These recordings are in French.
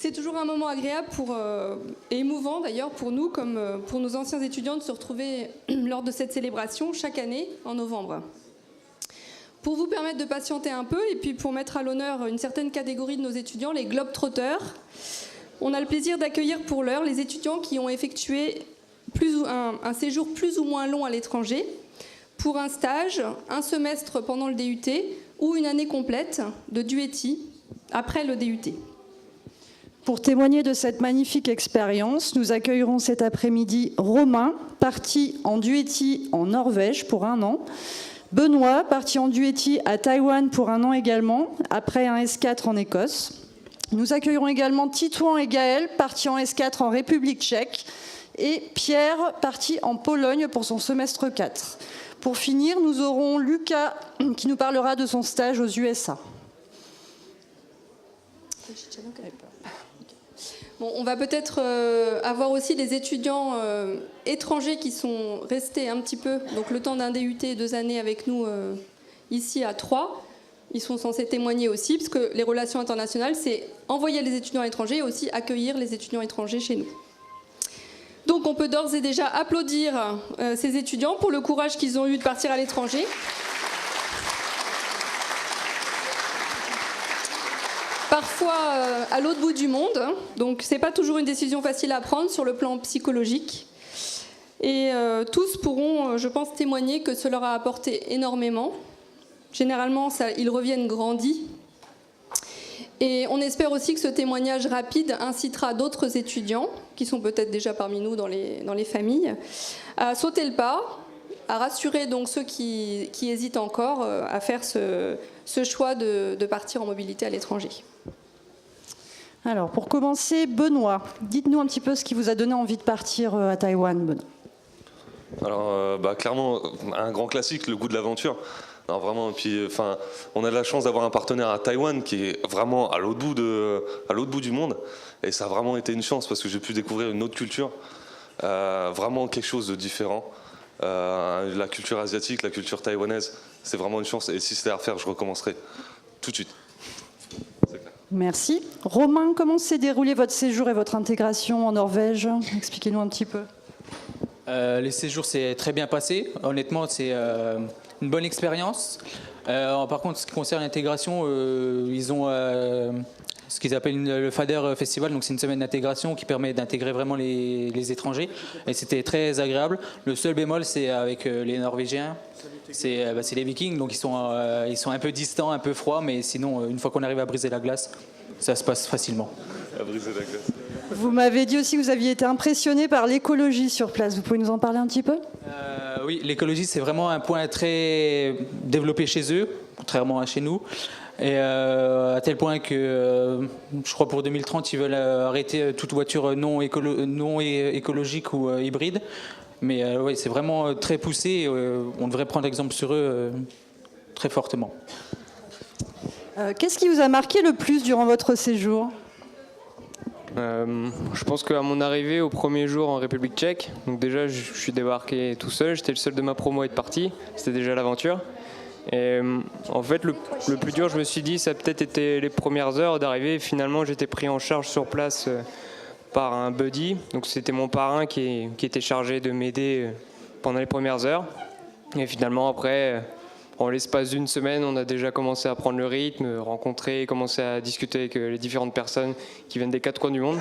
C'est toujours un moment agréable et émouvant d'ailleurs pour nous, comme pour nos anciens étudiants, de se retrouver lors de cette célébration chaque année en novembre. Pour vous permettre de patienter un peu et puis pour mettre à l'honneur une certaine catégorie de nos étudiants, les Globetrotters, on a le plaisir d'accueillir pour l'heure les étudiants qui ont effectué un séjour plus ou moins long à l'étranger pour un stage, un semestre pendant le DUT ou une année complète de DUETI après le DUT. Pour témoigner de cette magnifique expérience, nous accueillerons cet après-midi Romain, parti en DUETI en Norvège pour 1 an, Benoît, parti en DUETI à Taïwan pour 1 an également, après un S4 en Écosse. Nous accueillerons également Titouan et Gaël, partis en S4 en République tchèque, et Pierre, parti en Pologne pour son semestre 4. Pour finir, nous aurons Lucas qui nous parlera de son stage aux USA. Bon, on va peut-être avoir aussi des étudiants étrangers qui sont restés un petit peu, donc le temps d'un DUT et 2 années avec nous ici à Troyes. Ils sont censés témoigner aussi, parce que les relations internationales, c'est envoyer les étudiants étrangers et aussi accueillir les étudiants étrangers chez nous. Donc on peut d'ores et déjà applaudir ces étudiants pour le courage qu'ils ont eu de partir à l'étranger. Parfois à l'autre bout du monde, donc c'est pas toujours une décision facile à prendre sur le plan psychologique. Et tous pourront, je pense, témoigner que cela leur a apporté énormément. Généralement, ils reviennent grandis. Et on espère aussi que ce témoignage rapide incitera d'autres étudiants, qui sont peut-être déjà parmi nous dans les familles, à sauter le pas, à rassurer donc ceux qui hésitent encore à faire ce choix de partir en mobilité à l'étranger. Alors, pour commencer, Benoît, dites-nous un petit peu ce qui vous a donné envie de partir à Taïwan, Benoît. Alors, clairement, un grand classique, le goût de l'aventure. Non, vraiment, et puis, on a la chance d'avoir un partenaire à Taïwan qui est vraiment à l'autre bout du monde. Et ça a vraiment été une chance parce que j'ai pu découvrir une autre culture, vraiment quelque chose de différent. La culture asiatique, la culture taïwanaise, c'est vraiment une chance. Et si c'était à refaire, je recommencerai tout de suite. Merci. Romain, comment s'est déroulé votre séjour et votre intégration en Norvège? Expliquez-nous un petit peu. Les séjours s'est très bien passé. Honnêtement, c'est une bonne expérience. Par contre, ce qui concerne l'intégration, ils ont ce qu'ils appellent le FADER Festival. Donc, c'est une semaine d'intégration qui permet d'intégrer vraiment les étrangers. Et c'était très agréable. Le seul bémol, c'est avec les Norvégiens. C'est les Vikings. Donc, ils sont un peu distants, un peu froids. Mais sinon, une fois qu'on arrive à briser la glace, ça se passe facilement. À briser la glace. Vous m'avez dit aussi que vous aviez été impressionné par l'écologie sur place. Vous pouvez nous en parler un petit peu ? Oui, l'écologie, c'est vraiment un point très développé chez eux, contrairement à chez nous. Et à tel point que, je crois pour 2030, ils veulent arrêter toute voiture non écologique ou hybride. Mais oui, c'est vraiment très poussé. On devrait prendre exemple sur eux très fortement. Qu'est-ce qui vous a marqué le plus durant votre séjour ? Je pense qu'à mon arrivée au premier jour en République tchèque, donc déjà je suis débarqué tout seul, j'étais le seul de ma promo à être parti, c'était déjà l'aventure. Et en fait le plus dur, je me suis dit, ça a peut-être été les premières heures d'arrivée. Finalement j'étais pris en charge sur place par un buddy, donc c'était mon parrain qui était chargé de m'aider pendant les premières heures. Et finalement après, en l'espace d'1 semaine, on a déjà commencé à prendre le rythme, rencontrer, commencer à discuter avec les différentes personnes qui viennent des 4 coins du monde.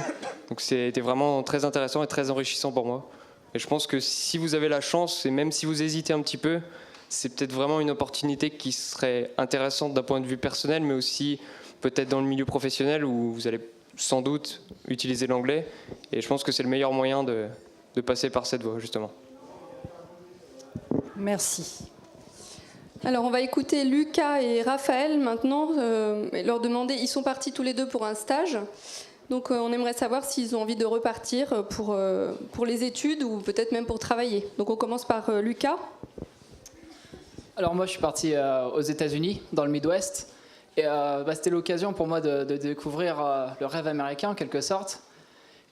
Donc c'était vraiment très intéressant et très enrichissant pour moi. Et je pense que si vous avez la chance, et même si vous hésitez un petit peu, c'est peut-être vraiment une opportunité qui serait intéressante d'un point de vue personnel, mais aussi peut-être dans le milieu professionnel où vous allez sans doute utiliser l'anglais. Et je pense que c'est le meilleur moyen de passer par cette voie, justement. Merci. Alors on va écouter Lucas et Raphaël maintenant, et leur demander, ils sont partis tous les deux pour un stage, donc on aimerait savoir s'ils ont envie de repartir pour les études ou peut-être même pour travailler. Donc on commence par Lucas. Alors moi je suis parti aux États-Unis, dans le Midwest, et c'était l'occasion pour moi de découvrir le rêve américain en quelque sorte.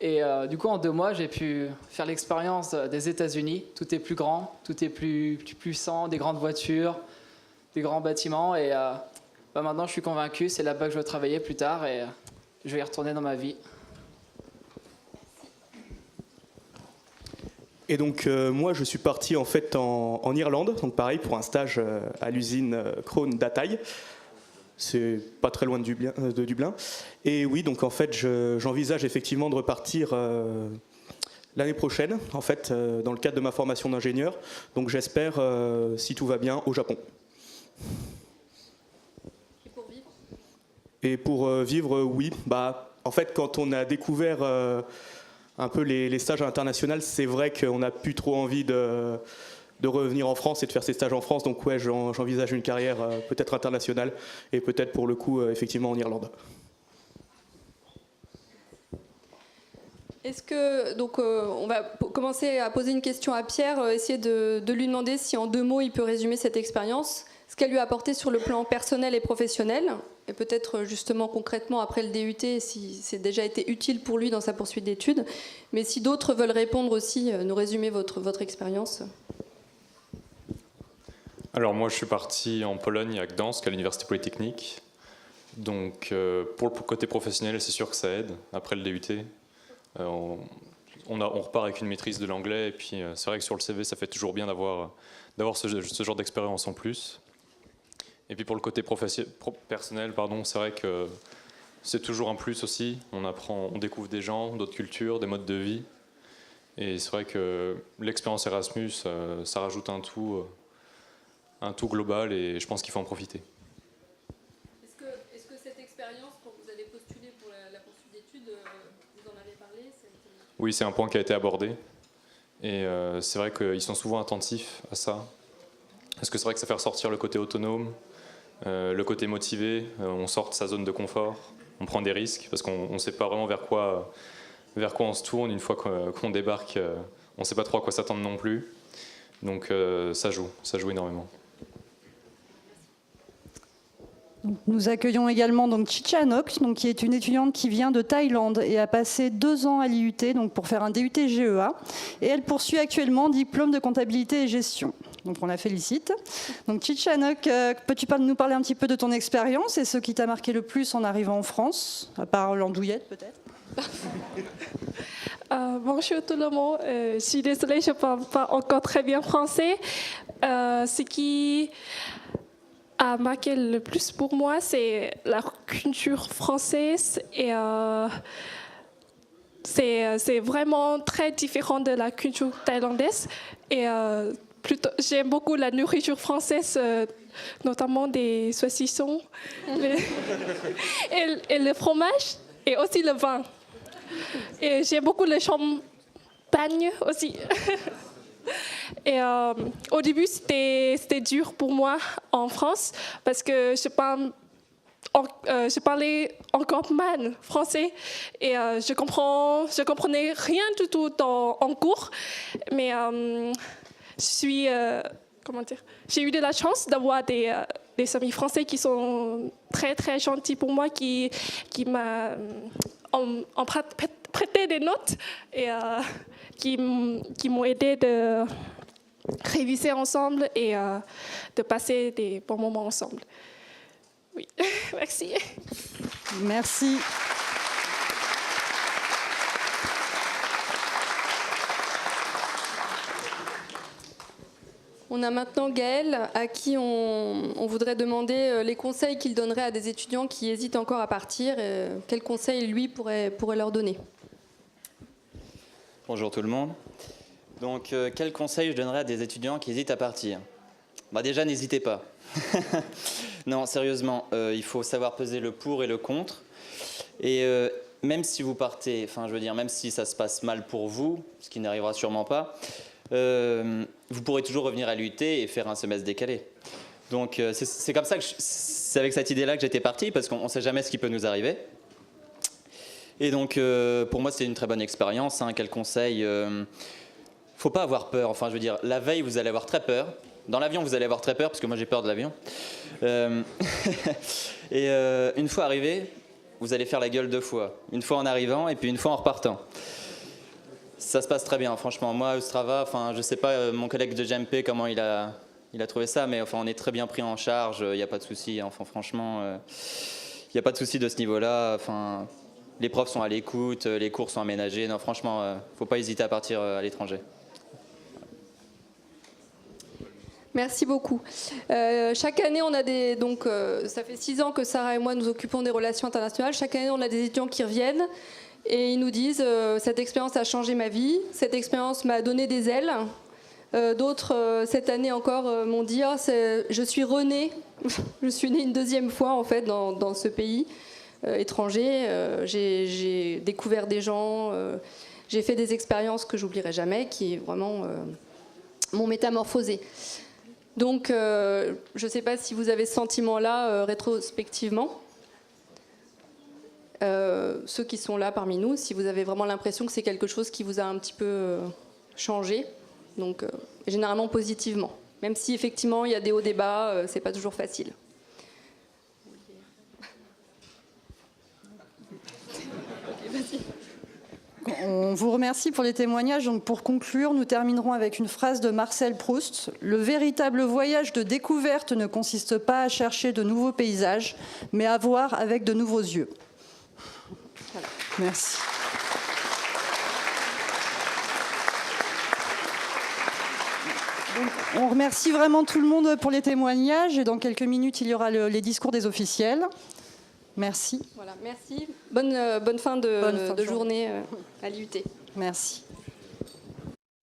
Et du coup en 2 mois j'ai pu faire l'expérience des États-Unis. Tout est plus grand, tout est plus puissant, des grandes voitures, des grands bâtiments, et maintenant je suis convaincu, c'est là-bas que je veux travailler plus tard et je vais y retourner dans ma vie. Et donc moi je suis parti en fait en Irlande, donc pareil pour un stage à l'usine Krohn d'Ataï. C'est pas très loin de Dublin. Et oui, donc en fait j'envisage effectivement de repartir l'année prochaine, en fait, dans le cadre de ma formation d'ingénieur. Donc j'espère, si tout va bien, au Japon. Et pour vivre ? Et pour vivre, oui. Bah, en fait, quand on a découvert un peu les stages internationaux, c'est vrai qu'on n'a plus trop envie de revenir en France et de faire ces stages en France. Donc ouais, j'envisage une carrière peut-être internationale et peut-être pour le coup, effectivement, en Irlande. Est-ce que, donc, on va commencer à poser une question à Pierre, essayer de lui demander si en 2 mots il peut résumer cette expérience, ce qu'elle lui a apporté sur le plan personnel et professionnel, et peut-être justement concrètement après le DUT, si c'est déjà été utile pour lui dans sa poursuite d'études. Mais si d'autres veulent répondre aussi, nous résumer votre expérience. Alors moi je suis parti en Pologne à Gdansk à l'université polytechnique. Donc pour le côté professionnel c'est sûr que ça aide après le DUT. On repart avec une maîtrise de l'anglais et puis c'est vrai que sur le CV ça fait toujours bien d'avoir ce genre d'expérience en plus. Et puis pour le côté personnel, c'est vrai que c'est toujours un plus aussi. On découvre des gens, d'autres cultures, des modes de vie. Et c'est vrai que l'expérience Erasmus, ça rajoute un tout global et je pense qu'il faut en profiter. Est-ce que cette expérience, quand vous avez postulé pour la poursuite d'études, vous en avez parlé ? Oui, c'est un point qui a été abordé. Et c'est vrai qu'ils sont souvent attentifs à ça. Parce que c'est vrai que ça fait ressortir le côté autonome, le côté motivé, on sort de sa zone de confort, on prend des risques, parce qu'on ne sait pas vraiment vers quoi on se tourne une fois qu'on débarque, on ne sait pas trop à quoi s'attendre non plus. Donc ça joue énormément. Nous accueillons également donc Chichanok, qui est une étudiante qui vient de Thaïlande et a passé 2 ans à l'IUT donc pour faire un DUT GEA. Et elle poursuit actuellement diplôme de comptabilité et gestion. Donc on la félicite. Donc Chichanok, peux-tu nous parler un petit peu de ton expérience et ce qui t'a marqué le plus en arrivant en France, à part l'andouillette peut-être? Bonjour tout le monde. Je suis désolée, je ne parle pas encore très bien français. Ce qui a marqué le plus pour moi, c'est la culture française et c'est vraiment très différent de la culture thaïlandaise. Et j'aime beaucoup la nourriture française, notamment des saucissons et le fromage et aussi le vin. Et j'aime beaucoup le champagne aussi. Et au début, c'était dur pour moi en France parce que je parlais encore mal français et je comprenais rien du tout en cours. Mais j'ai eu de la chance d'avoir des amis français qui sont très très gentils pour moi, qui m'ont prêté des notes et qui m'ont aidé de réviser ensemble et de passer des bons moments ensemble. Oui, merci. Merci. On a maintenant Gaël, à qui on voudrait demander les conseils qu'il donnerait à des étudiants qui hésitent encore à partir. Quels conseils, lui, pourrait leur donner? Bonjour tout le monde. Donc, quels conseils je donnerais à des étudiants qui hésitent à partir? Déjà, n'hésitez pas. Non, sérieusement, il faut savoir peser le pour et le contre. Et même si vous partez, même si ça se passe mal pour vous, ce qui n'arrivera sûrement pas, vous pourrez toujours revenir à l'UT et faire un semestre décalé. Donc c'est comme ça que c'est avec cette idée-là que j'étais parti, parce qu'on ne sait jamais ce qui peut nous arriver. Et donc pour moi c'est une très bonne expérience. Quel conseil? Faut pas avoir peur. La veille vous allez avoir très peur. Dans l'avion vous allez avoir très peur, parce que moi j'ai peur de l'avion. Et une fois arrivé, vous allez faire la gueule 2 fois. Une fois en arrivant et puis une fois en repartant. Ça se passe très bien, franchement. Moi, Ostrava, je sais pas, mon collègue de GMP, comment il a trouvé ça, mais on est très bien pris en charge, il n'y a pas de souci. Franchement, il n'y a pas de souci de ce niveau-là. Les profs sont à l'écoute, les cours sont aménagés. Non, franchement, faut pas hésiter à partir à l'étranger. Merci beaucoup. Chaque année, on a des... Donc, ça fait 6 ans que Sarah et moi nous occupons des relations internationales. Chaque année, on a des étudiants qui reviennent et ils nous disent cette expérience a changé ma vie, cette expérience m'a donné des ailes. D'autres, cette année encore, m'ont dit je suis renée, je suis née une deuxième fois en fait dans ce pays étranger. J'ai découvert des gens, j'ai fait des expériences que j'oublierai jamais, qui vraiment m'ont métamorphosée. Donc, je ne sais pas si vous avez ce sentiment-là rétrospectivement. Ceux qui sont là parmi nous, si vous avez vraiment l'impression que c'est quelque chose qui vous a un petit peu changé, donc généralement positivement. Même si effectivement il y a des hauts débats, c'est pas toujours facile. On vous remercie pour les témoignages. Donc pour conclure, nous terminerons avec une phrase de Marcel Proust. Le véritable voyage de découverte ne consiste pas à chercher de nouveaux paysages, mais à voir avec de nouveaux yeux. Voilà. Merci. Donc, on remercie vraiment tout le monde pour les témoignages et dans quelques minutes, il y aura les discours des officiels. Merci. Voilà, merci. Bonne fin de journée à l'IUT. Merci.